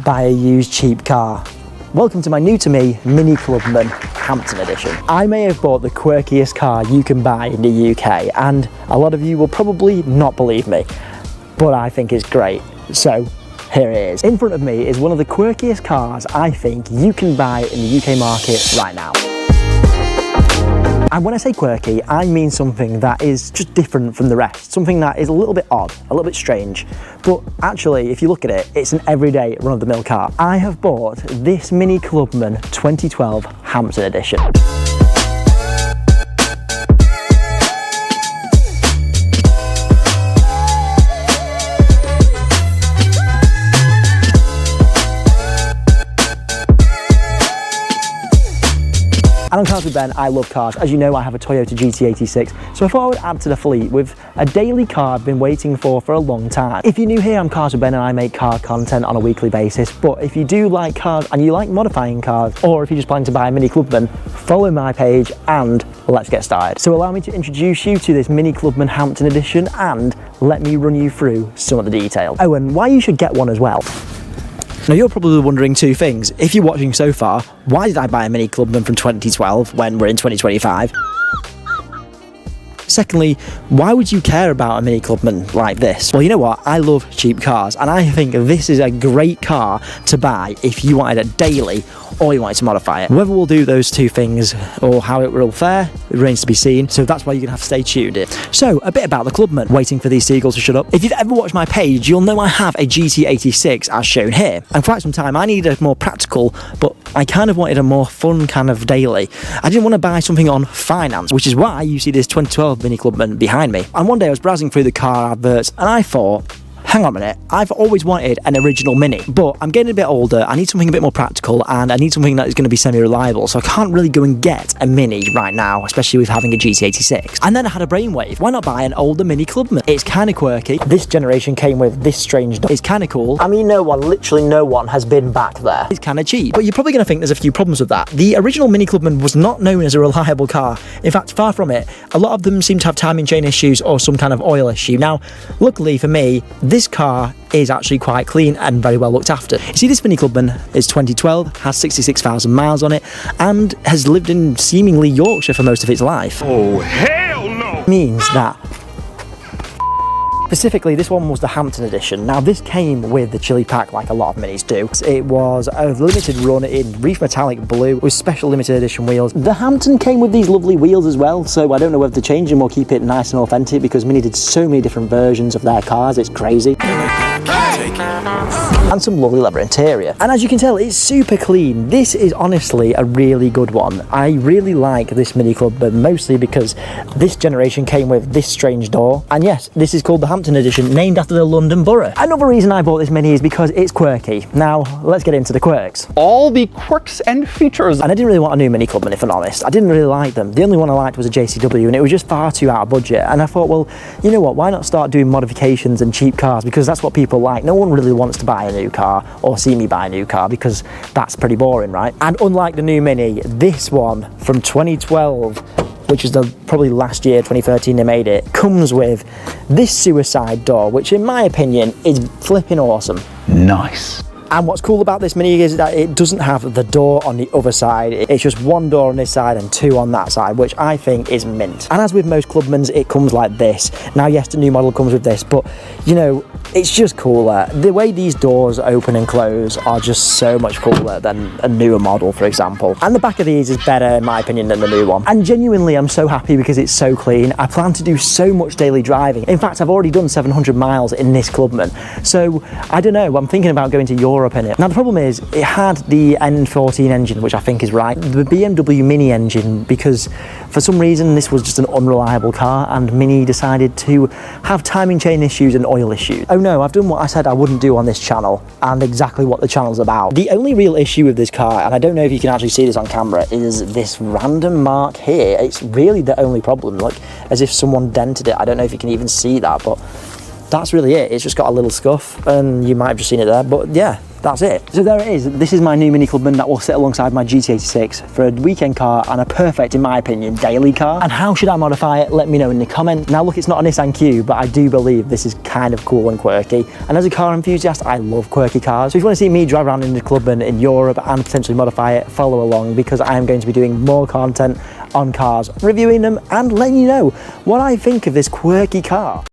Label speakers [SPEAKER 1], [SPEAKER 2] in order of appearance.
[SPEAKER 1] buy a used cheap car? Welcome to my new to me Mini Clubman Hampton Edition. I may have bought the quirkiest car you can buy in the UK, and a lot of you will probably not believe me, but I think it's great. So here it is. In front of me is one of the quirkiest cars I think you can buy in the UK market right now. And when I say quirky, I mean something that is just different from the rest, something that is a little bit odd, a little bit strange, but actually, if you look at it, it's an everyday run-of-the-mill car. I have bought this Mini Clubman 2012 Hampton Edition. And on Cars with Ben, I love cars. As you know, I have a Toyota GT86, so I thought I would add to the fleet with a daily car I've been waiting for a long time. If you're new here, I'm Cars with Ben and I make car content on a weekly basis, but if you do like cars and you like modifying cars, or if you just plan to buy a Mini Clubman, follow my page and let's get started. So allow me to introduce you to this Mini Clubman Hampton Edition and let me run you through some of the details. Oh, and why you should get one as well. Now you're probably wondering two things. If you're watching so far, why did I buy a Mini Clubman from 2012 when we're in 2025? Secondly, why would you care about a Mini Clubman like this? Well, you know what? I love cheap cars, and I think this is a great car to buy if you wanted a daily or you wanted to modify it. Whether we'll do those two things or how it will fare, it remains to be seen, so that's why you're gonna have to stay tuned in. So, a bit about the Clubman. Waiting for these seagulls to shut up. If you've ever watched my page, you'll know I have a GT86 as shown here. And for quite some time, I needed a more practical, but I kind of wanted a more fun kind of daily. I didn't want to buy something on finance, which is why you see this 2012 Mini Clubman behind me. And one day I was browsing through the car adverts and I thought, hang on a minute, I've always wanted an original Mini, but I'm getting a bit older, I need something a bit more practical, and I need something that is going to be semi-reliable, so I can't really go and get a Mini right now, especially with having a GT86. And then I had a brainwave, why not buy an older Mini Clubman? It's kind of quirky. This generation came with this strange door. It's kind of cool. I mean, literally no one has been back there. It's kind of cheap, but you're probably going to think there's a few problems with that. The original Mini Clubman was not known as a reliable car. In fact, far from it. A lot of them seem to have timing chain issues or some kind of oil issue. Now, luckily for me, this car is actually quite clean and very well looked after. You see, this Mini Clubman is 2012, has 66,000 miles on it, and has lived in seemingly Yorkshire for most of its life. Oh, hell no! Means that specifically, this one was the Hampton Edition. Now, this came with the chili pack like a lot of Minis do. It was a limited run in Reef Metallic Blue with special limited edition wheels. The Hampton came with these lovely wheels as well, so I don't know whether to change them or keep it nice and authentic because Mini did so many different versions of their cars, it's crazy. And some lovely leather interior. And as you can tell, it's super clean. This is honestly a really good one. I really like this Mini Clubman, mostly because this generation came with this strange door. And yes, this is called the Hampton Edition, named after the London Borough. Another reason I bought this Mini is because it's quirky. Now, let's get into the quirks.
[SPEAKER 2] All the quirks and features.
[SPEAKER 1] And I didn't really want a new Mini Clubman, if I'm honest. I didn't really like them. The only one I liked was a JCW, and it was just far too out of budget. And I thought, well, you know what, why not start doing modifications and cheap cars? Because that's what people like. No one really wants to buy a new car or see me buy a new car because that's pretty boring, right? And unlike the new Mini, this one from 2012, which is probably last year, 2013 they made it, comes with this suicide door, which in my opinion is flipping awesome.
[SPEAKER 2] Nice.
[SPEAKER 1] And what's cool about this Mini is that it doesn't have the door on the other side. It's just one door on this side and two on that side, which I think is mint. And as with most Clubmans, it comes like this. Now, yes, the new model comes with this, but you know, it's just cooler. The way these doors open and close are just so much cooler than a newer model, for example. And the back of these is better, in my opinion, than the new one. And genuinely, I'm so happy because it's so clean. I plan to do so much daily driving. In fact, I've already done 700 miles in this Clubman. So, I don't know, I'm thinking about going to Europe in it. Now the problem is it had the N14 engine, which I think is right, the BMW Mini engine, because for some reason this was just an unreliable car and Mini decided to have timing chain issues and oil issues. Oh no, I've done what I said I wouldn't do on this channel and exactly what the channel's about. The only real issue with this car, and I don't know if you can actually see this on camera, is this random mark here. It's really the only problem, like as if someone dented it. I don't know if you can even see that, but that's really it. It's just got a little scuff and you might have just seen it there, but yeah, that's it. So there it is. This is my new Mini Clubman that will sit alongside my GT86 for a weekend car and a perfect, in my opinion, daily car. And how should I modify it? Let me know in the comments. Now look, it's not a Nissan Q, but I do believe this is kind of cool and quirky. And as a car enthusiast, I love quirky cars. So if you want to see me drive around in the Clubman in Europe and potentially modify it, follow along, because I am going to be doing more content on cars, reviewing them and letting you know what I think of this quirky car.